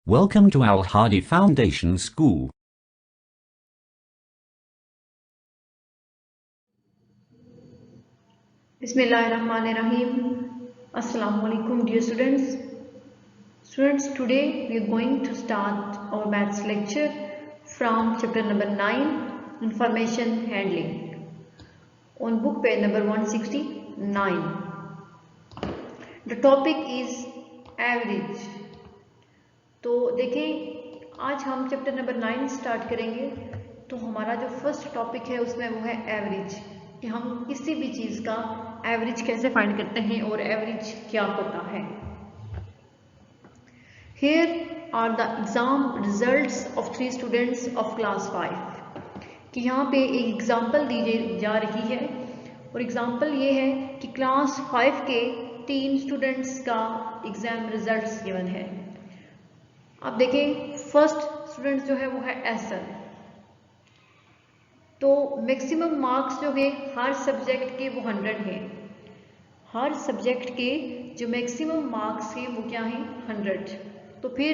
Welcome to Al Hadi Foundation School. Bismillahirrahmanirrahim. Assalamu alaikum, dear students. Students, today we are going to start our maths lecture from chapter number 9, Information Handling, on book page number 169. The topic is average. तो देखें, आज हम chapter number 9 start करेंगे. तो हमारा जो first topic है उसमें वो है एवरेज, कि हम किसी भी चीज़ का एवरेज कैसे फाइंड करते हैं और एवरेज क्या होता है. Here are the exam results of 3 students of class 5. कि यहाँ पे एक एग्जाम्पल दी जा रही है और एग्जाम्पल ये है कि क्लास 5 के 3 स्टूडेंट्स का एग्जाम रिजल्ट्स गिवन है. अब देखें, फर्स्ट स्टूडेंट जो है वो है एसएल. तो मैक्सिमम मार्क्स जो है हर सब्जेक्ट के वो 100 हैं. हर सब्जेक्ट के जो मैक्सिमम मार्क्स हैं वो क्या हैं, 100. तो फिर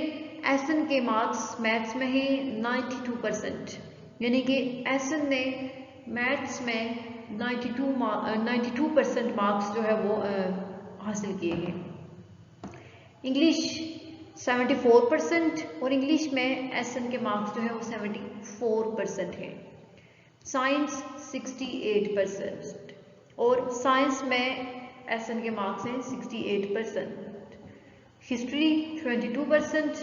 एसएन के मार्क्स मैथ्स में हैं 92%, यानी कि एसएन ने मैथ्स में 92% मार्क्स जो है वो हासिल किए हैं. इंग्लिश 74% और इंग्लिश में एसएन के मार्क्स जो है वो 74% है. साइंस 68% और साइंस में एसएन के मार्क्स हैं 68%. हिस्ट्री 22%,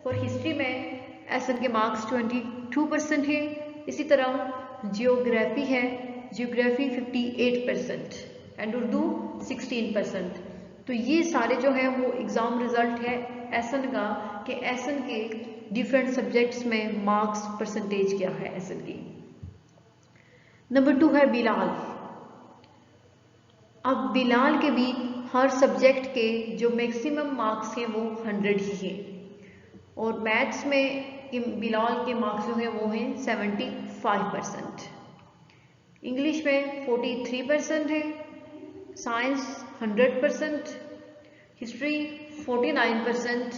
और हिस्ट्री में एसएन के मार्क्स 22% है. इसी तरह जियोग्राफी है, जियोग्राफी 58% एंड उर्दू 16%. तो ये सारे जो है वो एग्ज़ाम रिजल्ट है एसएन का, कि एसएन के डिफरेंट सब्जेक्ट्स में मार्क्स परसेंटेज क्या है एसएन की. नंबर 2 है बिलाल. अब बिलाल के भी हर सब्जेक्ट के जो मैक्सिमम मार्क्स हैं वो 100 ही हैं और मैथ्स में बिलाल के मार्क्स जो हैं वो हैं 75%. इंग्लिश में 43% है, science 100%, history 49%,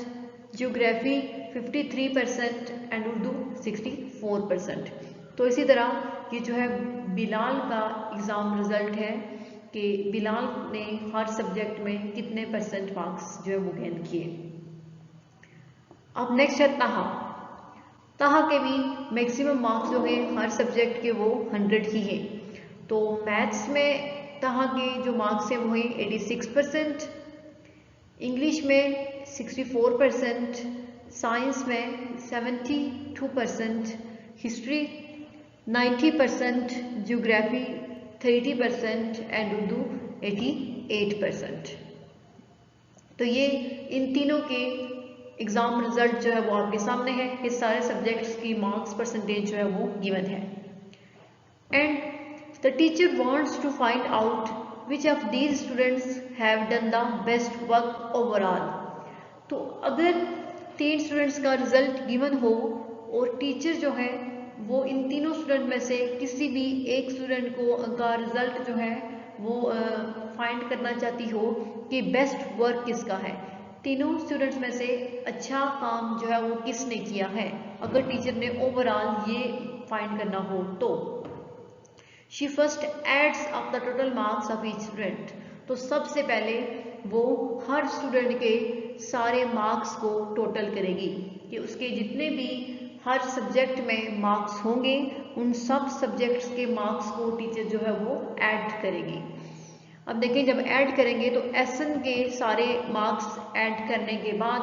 geography 53% and Urdu 64%. तो इसी तरह ये जो है बिलाल का एग्ज़ाम रिज़ल्ट है कि बिलाल ने हर सब्जेक्ट में कितने परसेंट मार्क्स जो है वो गेन किए. अब नेक्स्ट है ताहा. ताहा के भी मैक्सिमम मार्क्स जो है हर सब्जेक्ट के वो 100 ही हैं. तो मैथ्स में ताहा के जो मार्क्स हैं वो हैं 86%, इंग्लिश में 64%, साइंस में 72%, हिस्ट्री 90%, जियोग्राफी 30% एंड उर्दू 88%. तो ये इन तीनों के एग्ज़ाम रिजल्ट जो है वो आपके सामने है. इस सारे सब्जेक्ट्स की मार्क्स परसेंटेज जो है वो गिवन है. And the teacher wants to find out which of these students have done the best work overall. तो अगर 3 स्टूडेंट्स का रिजल्ट गिवन हो और टीचर जो है वो इन तीनों स्टूडेंट में से किसी भी एक स्टूडेंट को का रिजल्ट जो है वो फाइंड करना चाहती हो कि बेस्ट वर्क किसका है, तीनों स्टूडेंट्स में से अच्छा काम जो है वो किसने किया है, अगर टीचर ने ओवरऑल ये फाइंड करना हो तो she first adds up the total marks of each student. तो सबसे पहले वो हर स्टूडेंट के सारे मार्क्स को टोटल करेगी कि उसके जितने भी हर सब्जेक्ट में मार्क्स होंगे उन सब सब्जेक्ट्स के मार्क्स को टीचर जो है वो ऐड करेगी. अब देखें, जब ऐड करेंगे तो एसएन के सारे मार्क्स ऐड करने के बाद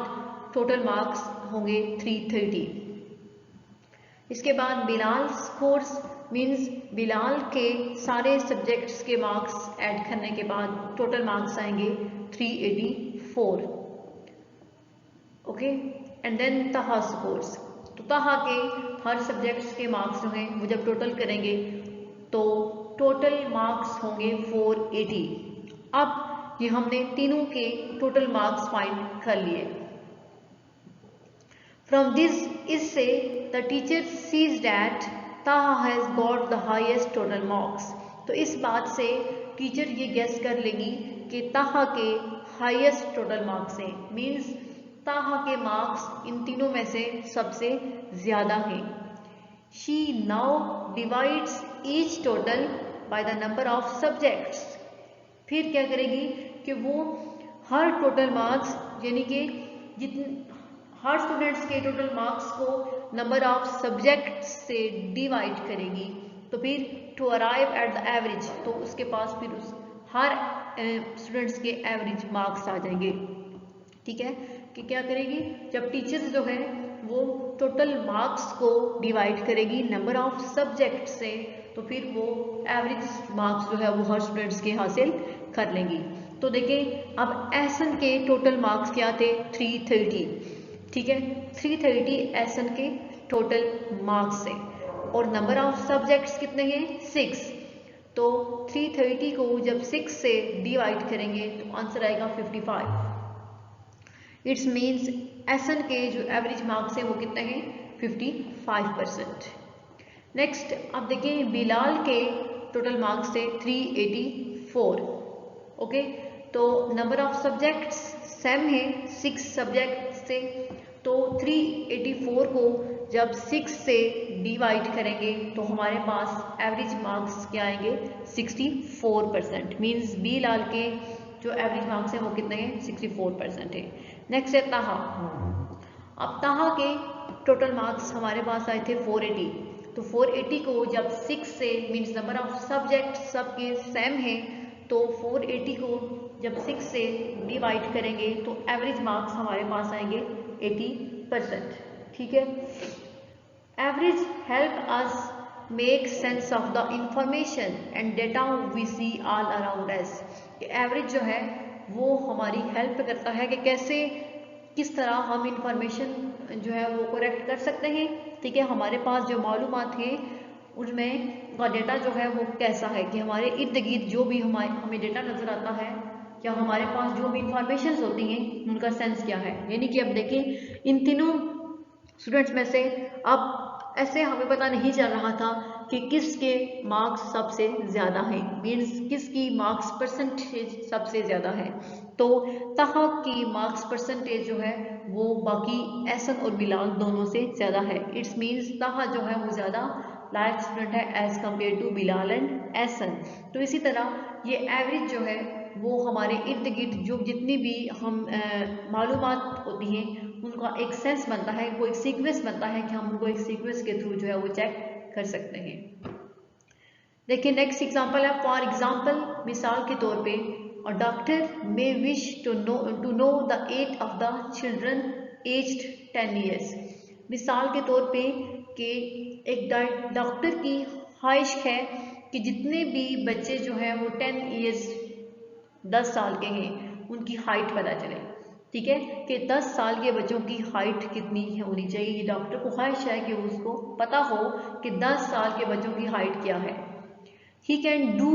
टोटल मार्क्स होंगे 330. इसके बाद बिलाल स्कोर्स मीन्स बिलाल के सारे सब्जेक्ट्स के मार्क्स ऐड करने के बाद टोटल मार्क्स आएंगे 384. ओके, एंड देन ताहा स्कोर्स. तो ताहा के हर सब्जेक्ट्स के मार्क्स जो हैं वो जब टोटल करेंगे तो टोटल मार्क्स होंगे 480. अब ये हमने तीनों के टोटल मार्क्स फाइंड कर लिए. From this इससे the teacher sees that Taha has got the highest total marks. तो इस बात से टीचर ये गेस कर लेगी कि ताहा के हाईएस्ट टोटल मार्क्स हैं. मीन्स ताहा के मार्क्स इन तीनों में से सबसे ज्यादा हैं। She now divides each total by the number of subjects. फिर क्या करेगी कि वो हर टोटल मार्क्स यानी कि जितने हर स्टूडेंट्स के टोटल मार्क्स को नंबर ऑफ सब्जेक्ट से डिवाइड करेगी। तो फिर to arrive at the average, तो उसके पास फिर उस हर स्टूडेंट्स के एवरेज मार्क्स आ जाएंगे। ठीक है कि क्या करेगी, जब टीचर्स जो है वो टोटल मार्क्स को डिवाइड करेगी नंबर ऑफ सब्जेक्ट से, तो फिर वो एवरेज मार्क्स जो है वो हर स्टूडेंट्स के हासिल कर लेंगी। तो देखिए अब एसन के टोटल मार्क्स क्या थे, 330। ठीक है, 330 एसन के टोटल मार्क्स से, और नंबर ऑफ सब्जेक्ट्स कितने हैं, 6। तो 330 को जब 6 से डिवाइड करेंगे तो आंसर आएगा 55। इट्स मीन्स एसन के जो एवरेज मार्क्स हैं वो कितने हैं, 55%। नेक्स्ट अब देखिए बिलाल के टोटल मार्क्स थे 384। ओके, तो नंबर ऑफ सब्जेक्ट्स सेम है, 6 सब्जेक्ट्स थे। तो 384 को जब 6 से डिवाइड करेंगे तो हमारे पास एवरेज मार्क्स क्या आएंगे, 64%। मीन्स बिलाल के जो एवरेज मार्क्स हैं वो कितने हैं, 64% है। नेक्स्ट है ताहा। अब ताहा के टोटल मार्क्स हमारे पास आए थे 480। तो 480 को जब 6 से मीन्स नंबर ऑफ सब्जेक्ट सबके सेम है, तो 480 को जब 6 से डिवाइड करेंगे तो एवरेज मार्क्स हमारे पास आएंगे 80%। ठीक है, average help us make sense of the information and data we see all around us. Average जो है वो हमारी हेल्प करता है कि कैसे किस तरह हम इंफॉर्मेशन जो है वो करेक्ट कर सकते हैं। ठीक है, हमारे पास जो मालूमात है उनमें का डेटा जो है वो कैसा है, कि हमारे इर्द गिर्द जो भी हमें डेटा नजर आता है या हमारे पास जो भी इंफॉर्मेशन होती हैं उनका सेंस क्या है। यानी कि अब देखिए इन तीनों स्टूडेंट्स में से अब ऐसे हमें पता नहीं चल रहा था कि किसके मार्क्स सबसे ज़्यादा हैं, मीन्स किसकी मार्क्स परसेंटेज सबसे ज़्यादा है। तो ताहा की मार्क्स परसेंटेज जो है वो बाकी एसन और बिलाल दोनों से ज़्यादा है। इट्स मीन्स ताहा जो है वो ज़्यादा लायक स्टूडेंट है as compare to Bilal and Ahsan. तो इसी तरह ये एवरेज जो है वो हमारे इर्द गिर्द जो जितनी भी हम मालूमात होती हैं उनका एक सेंस बनता है, वो एक सीक्वेंस बनता है कि हम उनको एक सीक्वेंस के थ्रू जो है वो चेक कर सकते हैं। देखिए नेक्स्ट एग्जांपल है, फॉर एग्जांपल मिसाल के तौर पे a doctor may wish to know the age of the children aged 10 years. मिसाल के तौर पे कि एक डॉक्टर की ख्वाहिश है कि जितने भी बच्चे जो हैं वो 10 ईयर्स 10 साल के हैं उनकी हाइट पता चले। ठीक है, कि 10 साल के बच्चों की हाइट कितनी होनी चाहिए, ये डॉक्टर को ख्वाहिश है कि उसको पता हो कि 10 साल के बच्चों की हाइट क्या है। He can do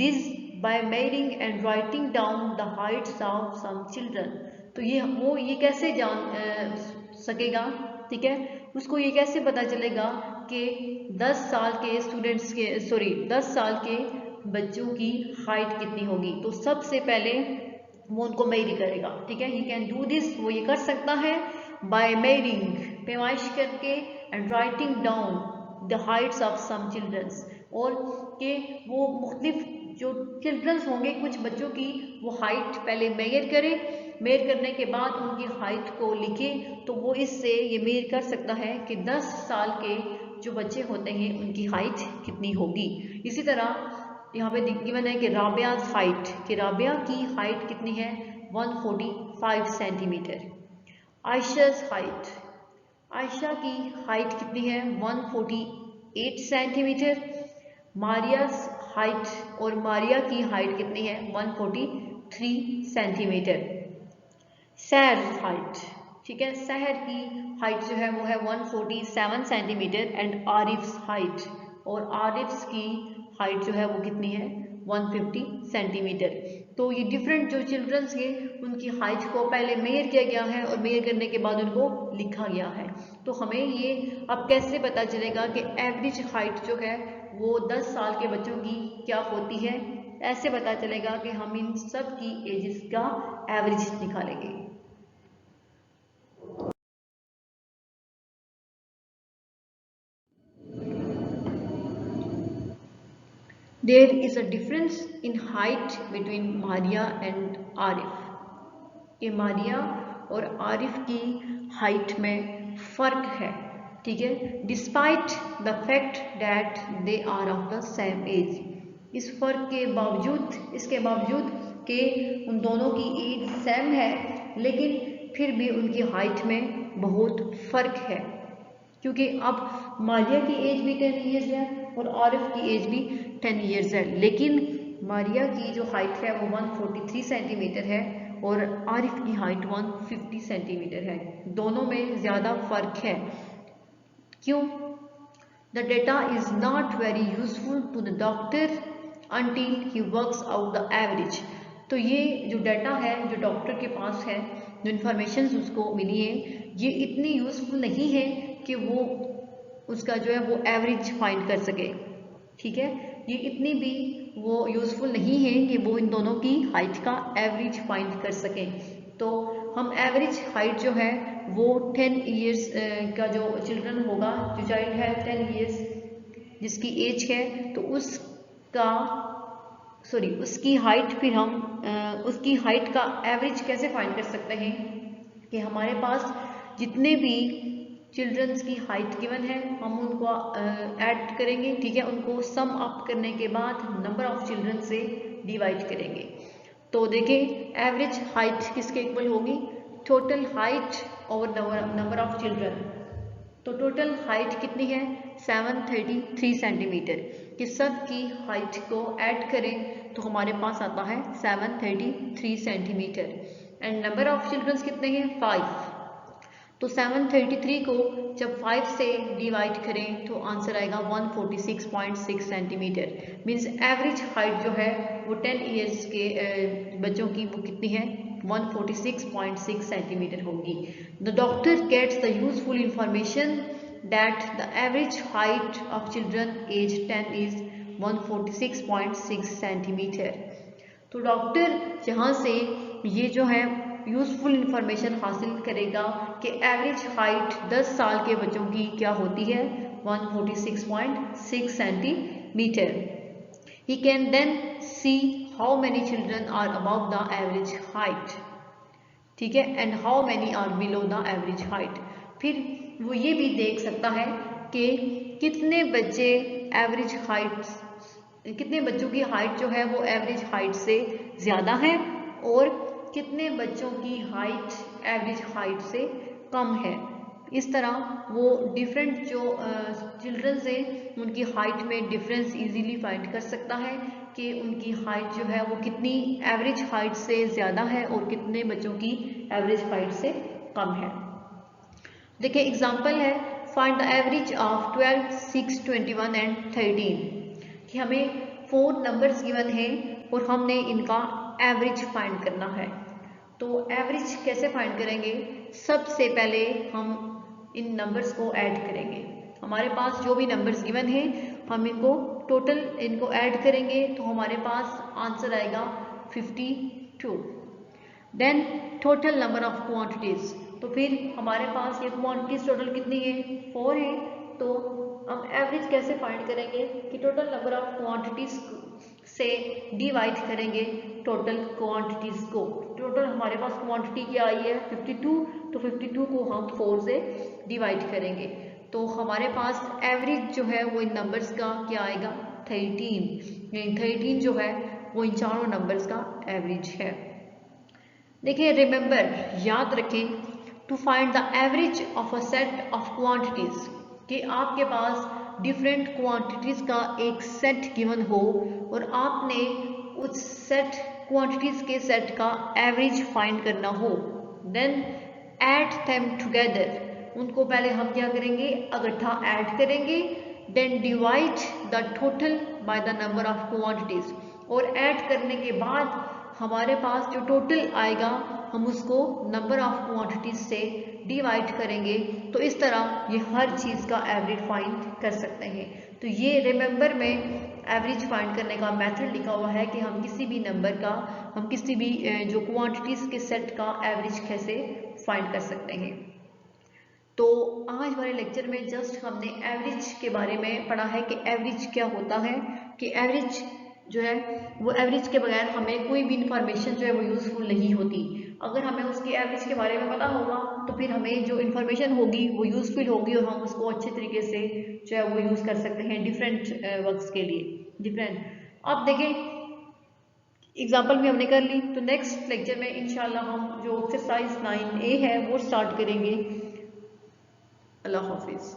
this by measuring and writing down the heights of some children। तो ये कैसे जान सकेगा, ठीक है, उसको ये कैसे पता चलेगा कि 10 साल के स्टूडेंट्स के 10 साल के बच्चों की हाइट कितनी होगी। तो सबसे पहले वो उनको मेजर करेगा। ठीक है, ही कैन डू दिस, वो ये कर सकता है बाय मेजरिंग, पैमाइश करके, and writing down the heights of some childrens, और कि वो मुख्तलिफ जो चिल्ड्रंस होंगे कुछ बच्चों की वो हाइट पहले मेजर करे, मेजर करने के बाद उनकी हाइट को लिखे। तो वो इससे ये मेजर कर सकता है कि 10 साल के जो बच्चे होते हैं उनकी हाइट कितनी होगी। इसी तरह यहाँ पे गिवन है कि राबिया हाइट, कि राबिया की हाइट कितनी है, 145 सेंटीमीटर। आयशा's हाइट, आयशा की हाइट कितनी है, 148 सेंटीमीटर। मारियास हाइट, और मारिया की हाइट कितनी है, 143 सेंटीमीटर। सहर हाइट, ठीक है, सहर की हाइट जो है वो है 147 सेंटीमीटर। एंड आरिफ्स हाइट, और आरिफ्स की हाइट जो है वो कितनी है, 150 सेंटीमीटर। तो ये डिफरेंट जो चिल्ड्रंस हैं उनकी हाइट को पहले मेजर किया गया है और मेजर करने के बाद उनको लिखा गया है। तो हमें ये अब कैसे पता चलेगा कि एवरेज हाइट जो है वो 10 साल के बच्चों की क्या होती है। ऐसे पता चलेगा कि हम इन सब की एजेस का एवरेज निकालेंगे। There is a difference in height between Maria and Arif. कि मारिया और आरिफ की हाइट में फ़र्क है, ठीक है, despite the fact that they are of the same age. इस फ़र्क के बावजूद, इसके बावजूद कि उन दोनों की एज सेम है, लेकिन फिर भी उनकी हाइट में बहुत फ़र्क है, क्योंकि अब मारिया की एज भी 10 ईयर्स है और आरिफ की एज भी 10 ईयर्स है, लेकिन मारिया की जो हाइट है वो 143 सेंटीमीटर है और आरिफ की हाइट 150 सेंटीमीटर है। दोनों में ज़्यादा फ़र्क है। क्यों? The data is not very useful to the doctor until he works out the average। तो ये जो डाटा है जो डॉक्टर के पास है, जो इन्फॉर्मेशन उसको मिली है, ये इतनी यूजफुल नहीं है कि वो उसका जो है वो एवरेज फाइंड कर सके, ठीक है, ये इतनी भी वो यूजफुल नहीं है कि वो इन दोनों की हाइट का एवरेज फाइंड कर सकें। तो हम एवरेज हाइट जो है वो 10 ईयर्स का जो चिल्ड्रन होगा, जो चाइल्ड है 10 ईयर्स जिसकी एज है, तो उसकी हाइट फिर हम उसकी हाइट का एवरेज कैसे फाइंड कर सकते हैं कि हमारे पास जितने भी चिल्ड्रंस की हाइट गिवन है हम उनको ऐड करेंगे, ठीक है, उनको सम अप करने के बाद नंबर ऑफ चिल्ड्रन से डिवाइड करेंगे। तो देखें एवरेज हाइट किसके इक्वल होगी, total height over number of children. तो टोटल हाइट कितनी है 733 सेंटीमीटर, कि सब की हाइट को ऐड करें तो हमारे पास आता है 733 centimetre. And number of childrens कितने हैं 5। तो 733 को जब 5 से डिवाइड करें तो आंसर आएगा 146.6 सेंटीमीटर। मीन्स एवरेज हाइट जो है वो 10 ईयर्स के बच्चों की वो कितनी है 146.6 सेंटीमीटर होगी। The doctor gets the useful information that the average height of children aged 10 is 146.6 centimetre. तो डॉक्टर यहाँ से ये जो है यूजफुल इंफॉर्मेशन हासिल करेगा कि एवरेज हाइट 10 साल के बच्चों की क्या होती है 146.6 centimetre. He can then see how many children are above the average height, ठीक है, and how many are below the average height. फिर वो ये भी देख सकता है कि कितने बच्चे एवरेज हाइट, कितने बच्चों की हाइट जो है वो एवरेज हाइट से ज़्यादा है और कितने बच्चों की हाइट एवरेज हाइट से कम है। इस तरह वो डिफरेंट जो चिल्ड्रन से उनकी हाइट में डिफरेंस इजीली फाइंड कर सकता है कि उनकी हाइट जो है वो कितनी एवरेज हाइट से ज़्यादा है और कितने बच्चों की एवरेज हाइट से कम है। देखिए एग्जांपल है find the average of 12, 6, 21 and 13। कि हमें 4 नंबर्स गिवन हैं और हमने इनका एवरेज फाइंड करना है। तो एवरेज कैसे फाइंड करेंगे, सबसे पहले हम इन नंबर्स को ऐड करेंगे। हमारे पास जो भी नंबर्स गिवन हैं हम इनको टोटल इनको ऐड करेंगे तो हमारे पास आंसर आएगा 52। Then total number of quantities, तो फिर हमारे पास ये क्वांटिटीज टोटल कितनी है 4 है। तो हम एवरेज कैसे फाइंड करेंगे कि टोटल नंबर ऑफ क्वांटिटीज से डिवाइड करेंगे टोटल क्वांटिटीज को। टोटल हमारे पास क्वांटिटी क्या आई है 52, तो 52 को हम 4 से डिवाइड करेंगे तो हमारे पास एवरेज जो है वो इन नंबर्स का क्या आएगा 13। 13 जो है वो इन चारों नंबर्स का एवरेज है। देखिए रिमेंबर, याद रखें, to find the average of a set of quantities, कि आपके पास डिफरेंट क्वांटिटीज का एक सेट गिवन हो और आपने उस सेट क्वांटिटीज के सेट का एवरेज फाइंड करना हो। देन ऐड देम टुगेदर, उनको पहले हम क्या करेंगे इकट्ठा ऐड करेंगे। Then divide the total by the number of quantities, और ऐड करने के बाद हमारे पास जो टोटल आएगा हम उसको नंबर ऑफ क्वांटिटीज से डिवाइड करेंगे। तो इस तरह ये हर चीज़ का एवरेज फाइंड कर सकते हैं। तो ये रिमेंबर में एवरेज फाइंड करने का मेथड लिखा हुआ है कि हम किसी भी नंबर का, हम किसी भी जो क्वांटिटीज के सेट का एवरेज कैसे फाइंड कर सकते हैं। तो आज वाले लेक्चर में जस्ट हमने एवरेज के बारे में पढ़ा है कि एवरेज क्या होता है, कि एवरेज जो है वो एवरेज के बगैर हमें कोई भी इंफॉर्मेशन जो है वो यूज़फुल नहीं होती। अगर हमें उसकी एवरेज के बारे में पता होगा तो फिर हमें जो इन्फॉर्मेशन होगी वो यूज़फुल होगी और हम उसको अच्छे तरीके से जो है वो यूज़ कर सकते हैं डिफरेंट वर्क्स के लिए डिफरेंट। आप देखें एग्जाम्पल भी हमने कर ली, तो नेक्स्ट लेक्चर में इंशाल्लाह हम जो एक्सरसाइज 9A है वो स्टार्ट करेंगे। अल्लाह हाफिज़।